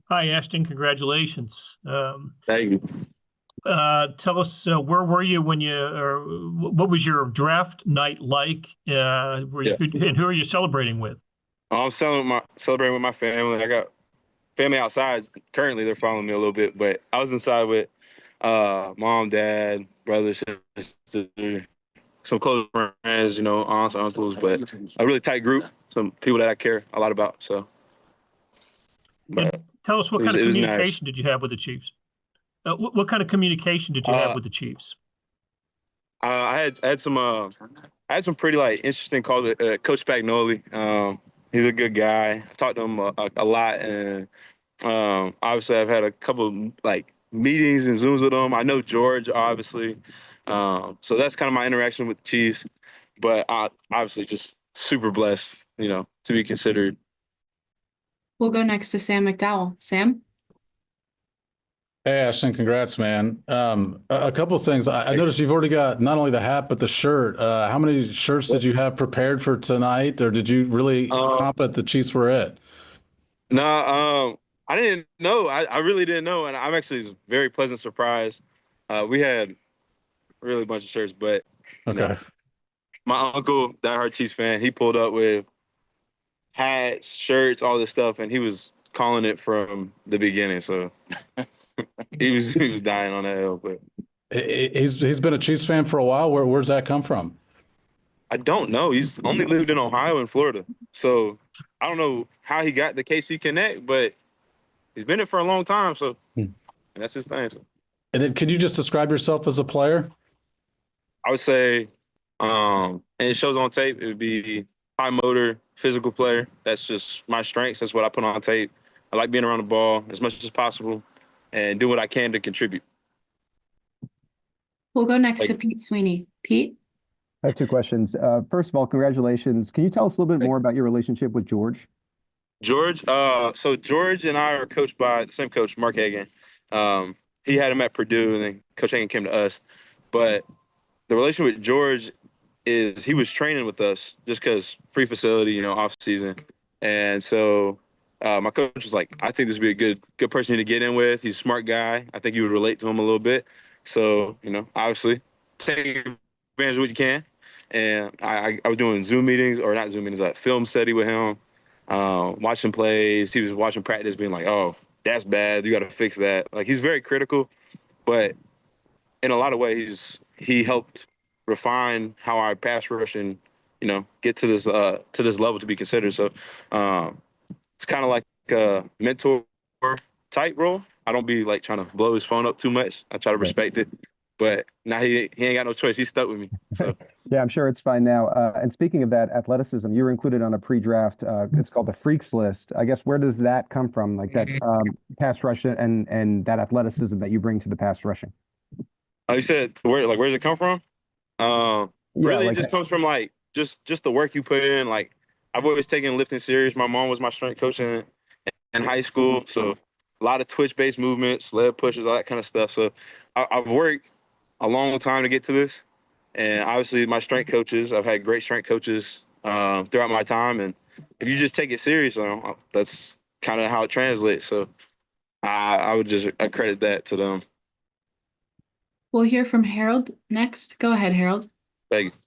Hi, Ashton. Congratulations. Thank you. Tell us where were you when or what was your draft night like? Yeah. And who are you celebrating with? I'm celebrating with my family. I got family outside. Currently, they're following me a little bit, but I was inside with mom, dad, brother, sister, some close friends, aunts, uncles, but a really tight group, some people that I care a lot about. So, but And tell us what it kind was of it was nice. communication did you have with the Chiefs? What kind of communication did you have Uh, with the Chiefs? I had some pretty like interesting calls with Coach Spagnoli. He's a good guy. I talked to him a lot, and obviously I've had a couple like meetings and Zooms with him. I know George obviously, so that's kind of my interaction with the Chiefs. But I obviously just super blessed, to be considered. We'll go next to Sam McDowell. Sam? Hey, Ashton, congrats, man. A couple of things. I noticed you've already got not only the hat, but the shirt. How many shirts did you have prepared for tonight, or did you really Um, confident the Chiefs were it? no, I didn't know. I really didn't know, and I'm actually very pleasant surprised. We had really a bunch of shirts, but you know, Okay. my uncle, diehard Chiefs fan, he pulled up with hats, shirts, all this stuff, and he was calling it from the beginning. So he was dying on that hill. But He's been a Chiefs fan for a while. Where's that come from? I don't know. He's only lived in Ohio and Florida, so I don't know how he got the KC Connect, but he's been it for a long time. So Hmm. that's his thing. So And then, can you just describe yourself as a player? I would say, and it shows on tape. It would be high motor, physical player. That's just my strengths. That's what I put on tape. I like being around the ball as much as possible and do what I can to contribute. We'll go next to Like, Pete Sweeney. Pete? I have two questions. First of all, congratulations. Can you tell us a little bit more about your relationship with George? George, so George and I are coached by the same coach, Mark Hagan. He had him at Purdue, and then Coach Hagan came to us. But the relation with George is he was training with us just because free facility, off season. And so my coach was like, I think this would be a good person to get in with. He's a smart guy. I think you would relate to him a little bit. So, obviously take advantage of what you can. And I was doing Zoom meetings, or not Zoom meetings, like film study with him, watching plays. He was watching practice being like, oh, that's bad. You got to fix that. Like, he's very critical, but in a lot of ways, he helped refine how I pass rush and get to this level to be considered. So it's kind of like a mentor type role. I don't be like trying to blow his phone up too much. I try to Right. respect it, but now he ain't got no choice. He's stuck with me. So Yeah, I'm sure it's fine now. And speaking of that, athleticism, you were included on a pre-draft. It's called the Freaks List. I guess where does that come from? Like that pass rush and that athleticism that you bring to the pass rushing? you said where does it come from? Yeah, Really, it like just comes from like just the work you put in. Like I've always taken lifting serious. My mom was my strength coach in high school, so a lot of twitch based movements, sled pushes, all that kind of stuff. So I've worked a long time to get to this, and obviously my strength coaches. I've had great strength coaches throughout my time, and if you just take it serious, that's kind of how it translates. So I would just accredit that to them. We'll hear from Harold next. Go ahead, Harold. Thank you.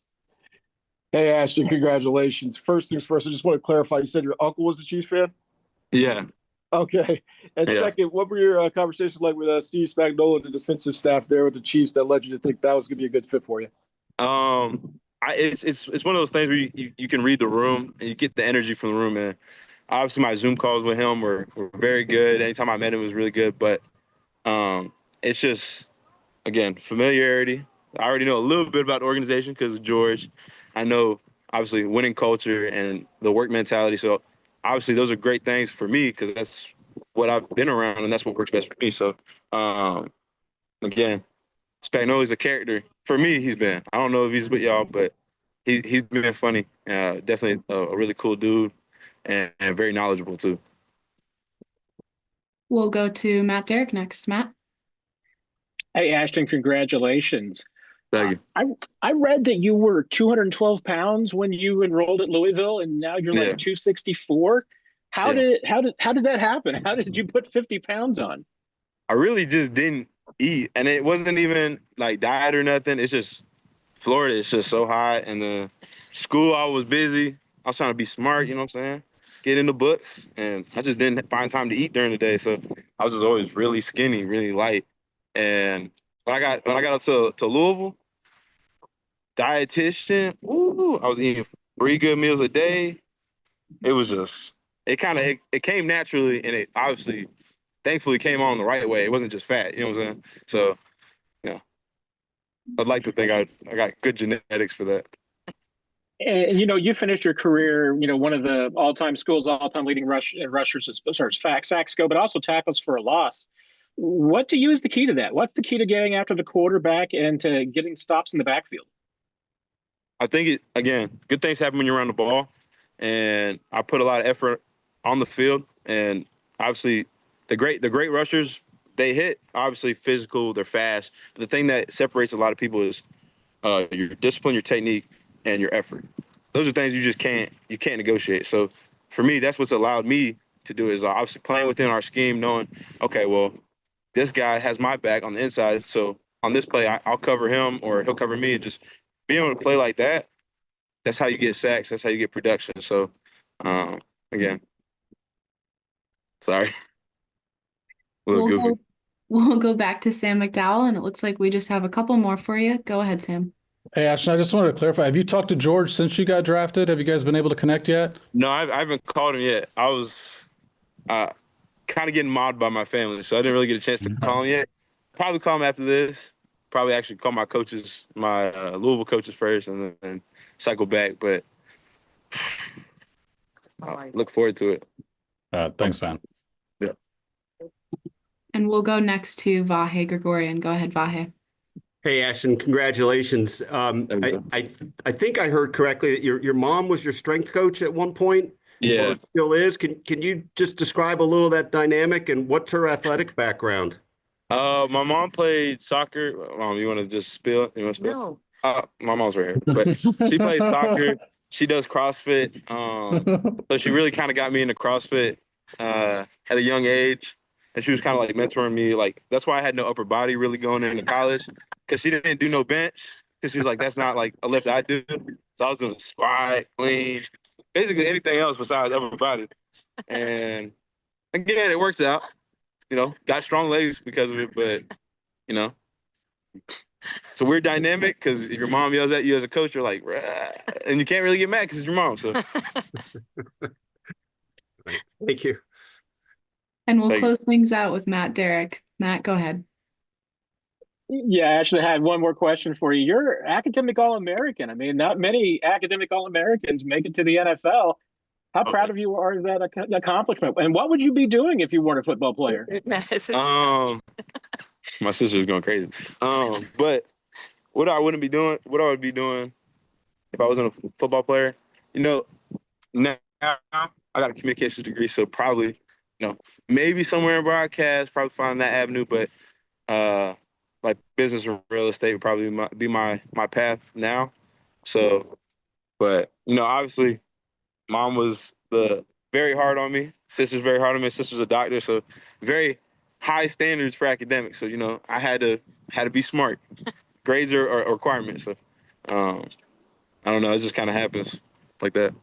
Hey, Ashton, congratulations. First things first, I just want to clarify. You said your uncle was a Chiefs fan? Yeah. Okay. And Yeah. second, what were your conversations like with Steve Spagnuolo, the defensive staff there with the Chiefs that led you to think that was going to be a good fit for you? It's one of those things where you can read the room and you get the energy from the room. And obviously, my Zoom calls with him were very good. Anytime I met him, it was really good. But it's just, again, familiarity. I already know a little bit about the organization because of George. I know, obviously, winning culture and the work mentality. So, obviously, those are great things for me because that's what I've been around and that's what works best for me. So, again, Spagnoli's a character. For me, he's been. I don't know if he's with y'all, but he's been funny. Definitely a really cool dude and very knowledgeable, too. We'll go to Matt Derrick next. Matt? Hey, Ashton, congratulations. Thank you. I read that you were 212 pounds when you enrolled at Louisville, and now you're Yeah. like 264. How Yeah. did that happen? How did you put 50 pounds on? I really just didn't eat, and it wasn't even like diet or nothing. It's just Florida is just so hot, and the school I was busy. I was trying to be smart, you know what I'm saying? Get in the books, and I just didn't find time to eat during the day. So I was just always really skinny, really light. And when I got up to Louisville, dietitian, ooh, I was eating 3 good meals a day. It was just it came naturally, and it obviously thankfully came on the right way. It wasn't just fat, you know what I'm saying? So, yeah, I'd like to think I got good genetics for that. And you finished your career, one of the all-time leading rushers as far as sacks go, but also tackles for a loss. What to you is the key to that? What's the key to getting after the quarterback and to getting stops in the backfield? I think again, good things happen when you're around the ball, and I put a lot of effort on the field. And obviously, the great rushers, they hit obviously physical, they're fast. But the thing that separates a lot of people is your discipline, your technique, and your effort. Those are things you can't negotiate. So for me, that's what's allowed me to do is obviously playing within our scheme, knowing, okay, well, this guy has my back on the inside, so on this play, I'll cover him or he'll cover me. And just being able to play like that, that's how you get sacks. That's how you get production. So, again, sorry. A little goofy. We'll go back to Sam McDowell, and it looks like we just have a couple more for you. Go ahead, Sam. Hey, Ashton, I just wanted to clarify. Have you talked to George since you got drafted? Have you guys been able to connect yet? No, I haven't called him yet. I was kind of getting mobbed by my family, so I didn't really get a chance to call him yet. Probably call him after this. Probably actually call my coaches, my Louisville coaches first, and then cycle back. But look forward to it. Thanks, man. Yeah. And we'll go next to Vahe Gregorian. Go ahead, Vahe. Hey, Ashton, congratulations. I think I heard correctly that your mom was your strength coach at one point. Yeah. Or still is. Can you just describe a little of that dynamic and what's her athletic background? My mom played soccer. Mom, you want to just spill? You want to spill? No. My mom's right here. But she played soccer. She does CrossFit. So she really kind of got me into CrossFit at a young age. And she was kind of like mentoring me. Like, that's why I had no upper body really going into college, because she didn't do no bench. Because she was like, that's not like a lift I do. So I was doing squat, clean, basically anything else besides upper body. And again, it works out. Got strong legs because of it, but it's a weird dynamic because if your mom yells at you as a coach, you're like, rah, and you can't really get mad because it's your mom. So Thank you. And we'll close things out with Matt Derrick. Matt, go ahead. Yeah, I actually had one more question for you. You're academic All-American. I mean, not many academic All-Americans make it to the NFL. How proud of you are of that accomplishment? And what would you be doing if you weren't a football player? my sister's going crazy. But what I would be doing if I wasn't a football player, now I got a communications degree, so probably, maybe somewhere in broadcast, probably find that avenue, but like business or real estate would probably be my path now. So, but obviously, mom was very hard on me. Sister's very hard on me. Sister's a doctor, so very high standards for academics. So I had to be smart. Grades are a requirement. So I don't know. It just kind of happens like that.